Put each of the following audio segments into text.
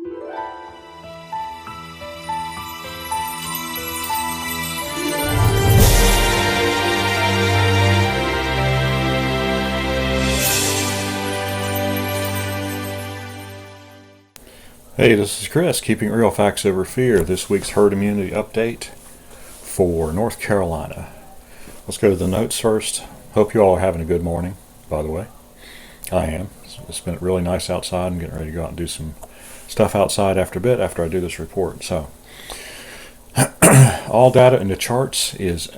Hey, this is Chris, keeping real facts over fear. This week's herd immunity update for North Carolina. Let's go to the notes first. Hope you all are having a good morning, by the way. I am. It's been really nice outside. I'm getting ready to go out and do some stuff outside after I do this report. So, all data in the charts is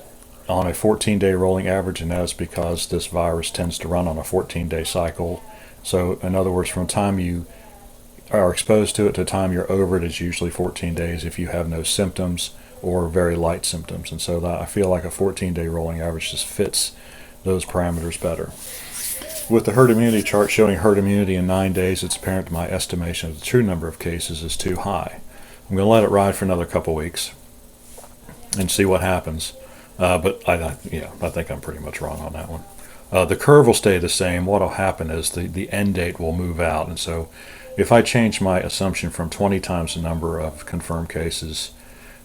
on a 14-day rolling average, and that is because this virus tends to run on a 14-day cycle. So, in other words, from the time you are exposed to it to the time you're over it is usually 14 days if you have no symptoms or very light symptoms. And so I feel like a 14-day rolling average just fits those parameters better. With the herd immunity chart showing herd immunity in 9 days, it's apparent my estimation of the true number of cases is too high. I'm going to let it ride for another couple weeks and see what happens. But I think I'm pretty much wrong on that one. The curve will stay the same. What will happen is the end date will move out. And so if I change my assumption from 20 times the number of confirmed cases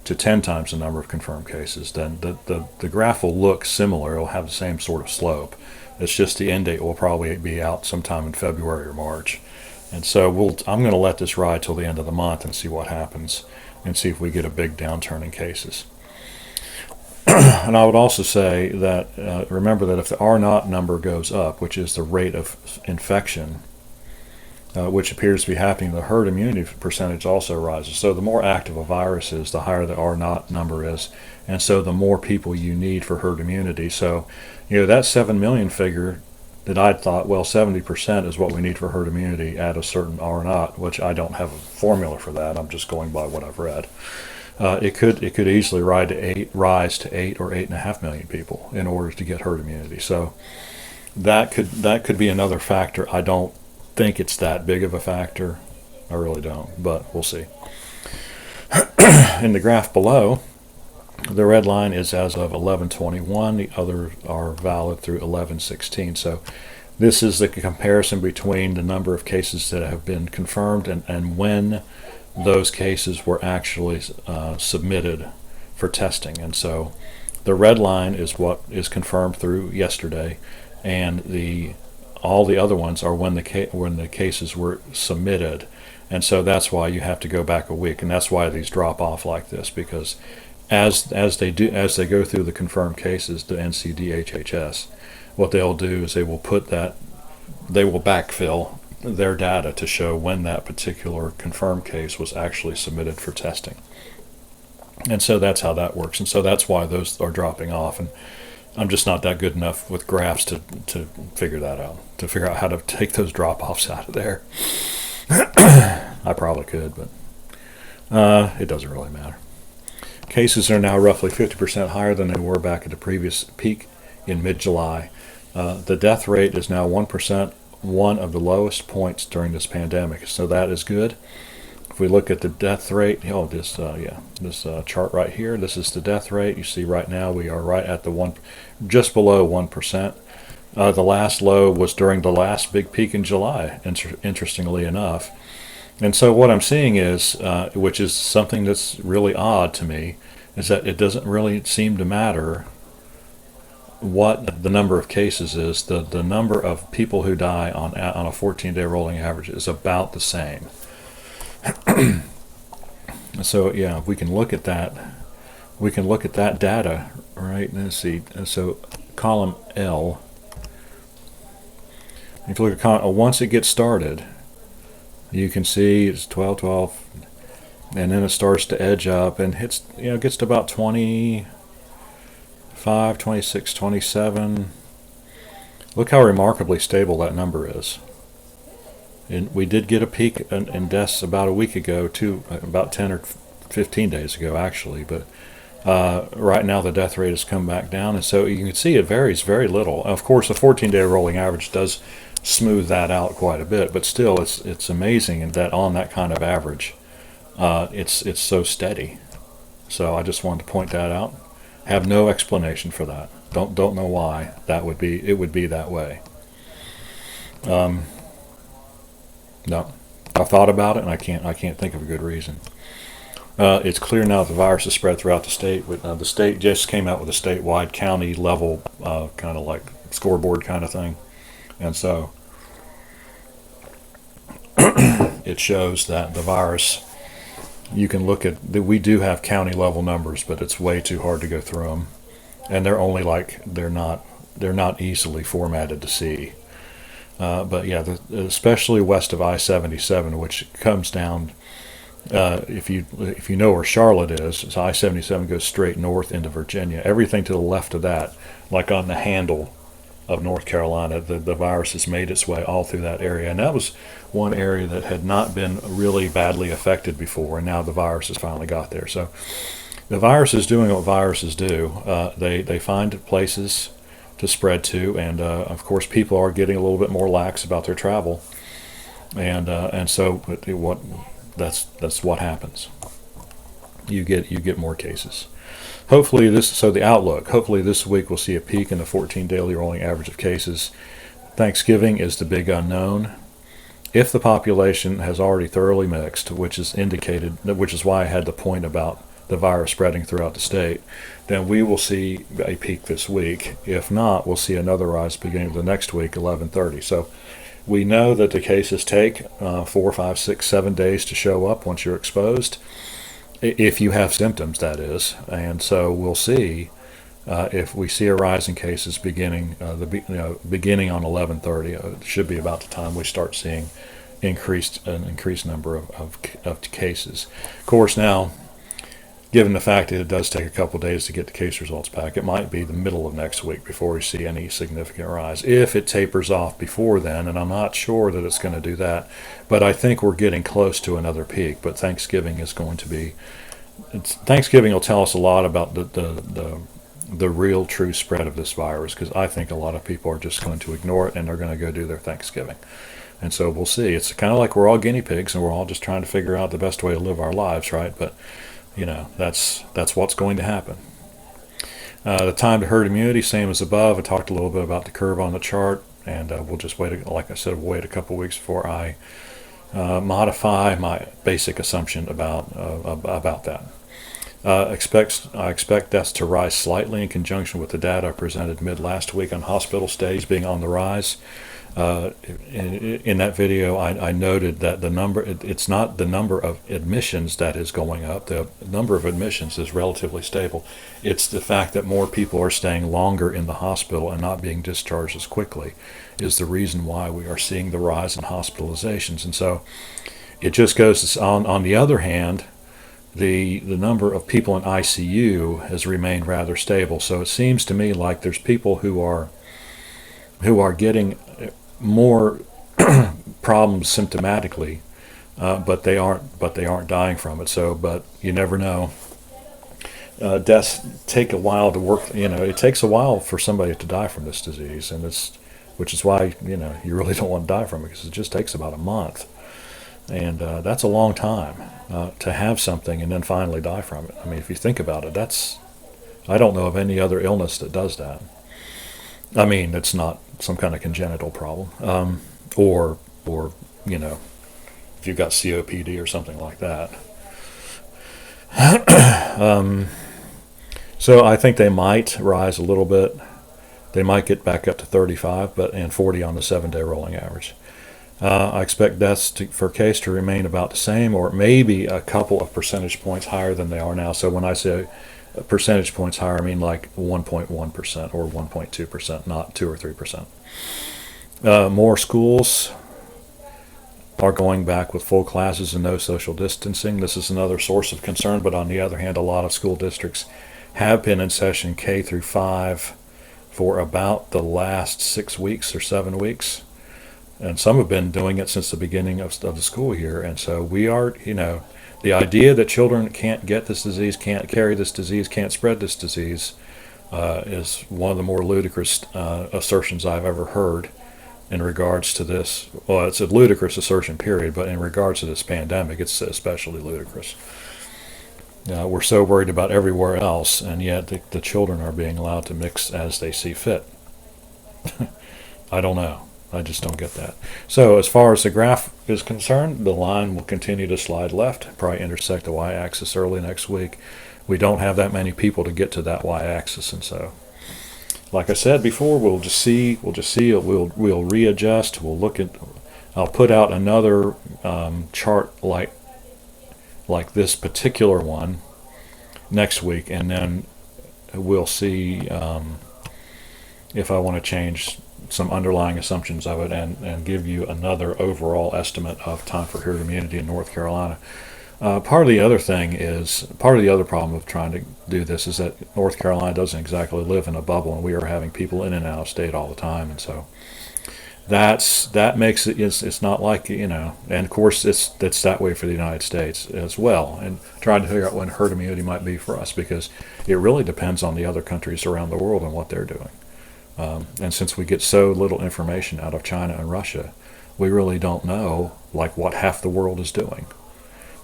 to 10 times the number of confirmed cases, then the graph will look similar. It will have the same sort of slope. It's just the end date will probably be out sometime in February or March. And so I'm going to let this ride till the end of the month and see what happens and see if we get a big downturn in cases. And I would also say that remember that if the R0 number goes up, which is the rate of infection, which appears to be happening, the herd immunity percentage also rises. So the more active a virus is, the higher the R0 number is, and so the more people you need for herd immunity. So, that 7 million figure that I thought, 70% is what we need for herd immunity at a certain R0, which I don't have a formula for that. I'm just going by what I've read. It could easily rise to 8 or 8.5 million people in order to get herd immunity. So that could be another factor. I don't think it's that big of a factor. I really don't, but we'll see. In the graph below, the red line is as of 11/21. The others are valid through 11/16. So this is the comparison between the number of cases that have been confirmed and when those cases were actually submitted for testing. And so the red line is what is confirmed through yesterday, and all the other ones are when the cases were submitted. And so that's why you have to go back a week, and that's why these drop off like this, because as they go through the confirmed cases, the NCDHHS, what they'll do is they will backfill their data to show when that particular confirmed case was actually submitted for testing. And so that's how that works. And so that's why those are dropping off. And I'm just not that good enough with graphs to figure that out, to figure out how to take those drop-offs out of there. I probably could, but it doesn't really matter. Cases are now roughly 50% higher than they were back at the previous peak in mid-July. The death rate is now 1%, one of the lowest points during this pandemic, so that is good. If we look at the death rate, this chart right here, this is the death rate. You see right now we are right at just below 1%. The last low was during the last big peak in July, interestingly enough. And so what I'm seeing is, which is something that's really odd to me, is that it doesn't really seem to matter what the number of cases is. The number of people who die on a 14-day rolling average is about the same. So if we can look at that, data, right? Let's see. So column L. If you look at column, once it gets started, you can see it's 12, and then it starts to edge up and gets to about 25, 26, 27. Look how remarkably stable that number is. And we did get a peak in deaths about a week ago, about 10 or 15 days ago, actually. But right now the death rate has come back down, and so you can see it varies very little. Of course, the 14-day rolling average does smooth that out quite a bit, but still, it's amazing that on that kind of average, it's so steady. So I just wanted to point that out. Have no explanation for that. Don't know why it would be that way. No, I've thought about it, and I can't think of a good reason. It's clear now that the virus has spread throughout the state. But the state just came out with a statewide county level kind of like scoreboard kind of thing, and so it shows that the virus. You can look at that. We do have county level numbers, but it's way too hard to go through them, and they're only like they're not easily formatted to see. But yeah, especially west of I-77, which comes down. If you know where Charlotte is, I-77 goes straight north into Virginia. Everything to the left of that, like on the handle of North Carolina, the virus has made its way all through that area, and that was one area that had not been really badly affected before, and now the virus has finally got there. So the virus is doing what viruses do. They find places to spread to, and of course people are getting a little bit more lax about their travel, and so what that's what happens. You get more cases. Hopefully the outlook. Hopefully this week we'll see a peak in the 14 daily rolling average of cases. Thanksgiving is the big unknown. If the population has already thoroughly mixed, which is why I had the point about the virus spreading throughout the state, then we will see a peak this week. If not, we'll see another rise beginning of the next week, 11:30. So we know that the cases take 4, 5, 6, 7 days to show up once you're exposed, if you have symptoms, that is. And so we'll see if we see a rise in cases beginning beginning on 11:30. It should be about the time we start seeing an increased number of cases. Of course, now, given the fact that it does take a couple days to get the case results back, it might be the middle of next week before we see any significant rise. If it tapers off before then, and I'm not sure that it's going to do that, but I think we're getting close to another peak. But Thanksgiving will tell us a lot about the real true spread of this virus, because I think a lot of people are just going to ignore it and they're going to go do their Thanksgiving. And so we'll see. It's kind of like we're all guinea pigs and we're all just trying to figure out the best way to live our lives, right? But that's what's going to happen. The time to herd immunity, same as above. I talked a little bit about the curve on the chart, and we'll just wait. Like I said, we'll wait a couple weeks before I modify my basic assumption about that. I expect deaths to rise slightly in conjunction with the data I presented mid last week on hospital stays being on the rise. In that video, I noted that it's not the number of admissions that is going up. The number of admissions is relatively stable. It's the fact that more people are staying longer in the hospital and not being discharged as quickly is the reason why we are seeing the rise in hospitalizations. And so it just goes on the other hand, the number of people in ICU has remained rather stable. So it seems to me like there's people who are getting more problems symptomatically, but they aren't dying from it. So, but you never know. Deaths take a while to work. It takes a while for somebody to die from this disease, and which is why you really don't want to die from it, because it just takes about a month, and that's a long time to have something and then finally die from it. I mean, if you think about it, I don't know of any other illness that does that. I mean, it's not some kind of congenital problem, or if you've got COPD or something like that. So I think they might rise a little bit. They might get back up to 35, and 40 on the 7-day rolling average. I expect deaths per case to remain about the same, or maybe a couple of percentage points higher than they are now. So when I say percentage points higher, I mean like 1.1% or 1.2%, not 2 or 3%. More schools are going back with full classes and no social distancing. This is another source of concern, but on the other hand, a lot of school districts have been in session K through 5 for about the last 6 weeks or 7 weeks. And some have been doing it since the beginning of the school year. And so we are, the idea that children can't get this disease, can't carry this disease, can't spread this disease is one of the more ludicrous assertions I've ever heard in regards to this. Well, it's a ludicrous assertion, period, but in regards to this pandemic, it's especially ludicrous. We're so worried about everywhere else, and yet the children are being allowed to mix as they see fit. I don't know. I just don't get that. So as far as the graph is concerned, the line will continue to slide left, probably intersect the y-axis early next week. We don't have that many people to get to that y-axis, and so, like I said before, we'll just see. We'll readjust. We'll look at. I'll put out another chart like this particular one next week, and then we'll see if I want to change some underlying assumptions of it and give you another overall estimate of time for herd immunity in North Carolina. Part of the other problem of trying to do this is that North Carolina doesn't exactly live in a bubble, and we are having people in and out of state all the time, and so that makes it's not like, and of course it's that way for the United States as well, and trying to figure out when herd immunity might be for us, because it really depends on the other countries around the world and what they're doing. And since we get so little information out of China and Russia, we really don't know like what half the world is doing.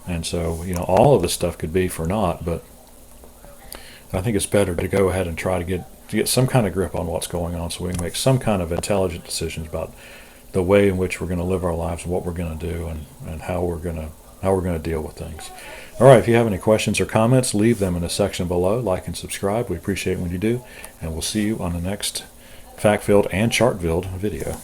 And so, all of this stuff could be for naught, but I think it's better to go ahead and try to get some kind of grip on what's going on, so we can make some kind of intelligent decisions about the way in which we're going to live our lives and what we're going to do, and how we're going to deal with things. All right, if you have any questions or comments, leave them in the section below. Like and subscribe. We appreciate it when you do, and we'll see you on the next fact-filled and chart-filled video.